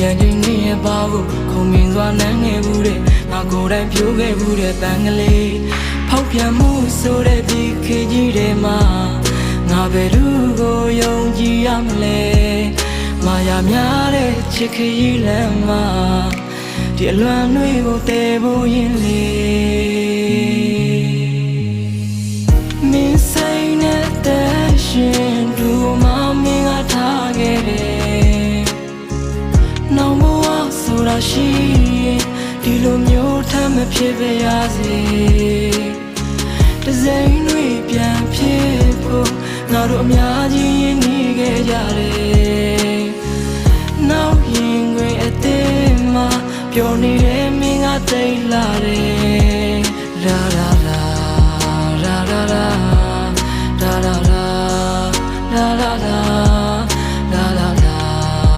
ပြန်ချင်းနေရပါဘူးခုံမြင်စွာနမ်းငယ်ဘူးတဲ့ငါကိုယ်တိုင်ပြိုးခဲ့ဘူးတဲ့တန်ကလေးဖောက်ပြန်မှုဆိုတဲ့ဒီခေတ်ကြီးထဲမှာငါဘယ်သူကိုယုံကြည်ရမလဲမာယာများတဲ့ချစ်ခရီးလမ်းမှာဒီအလွန်တွေကိုတည်ဖို့ရင်လေမင်းစိတ်နဲ့တဲ့ရှင်သူမမင်းကထားခဲ့တယ်နောင်ဘဝဆိုတာရှိရင်ဒီလိုမျိုးထမ်းမဖြစ်ပါရစေတစိမ့်တွေပြန်ဖြစ်ဖို့ငါတို့အများကြီးရင်းနှီးခဲ့ကြတယ်နောက်ရင်ခွင်အသေးမှာပျော်နေတဲ့မင်းကတိတ်လာတယ်လာလာလာလာလာ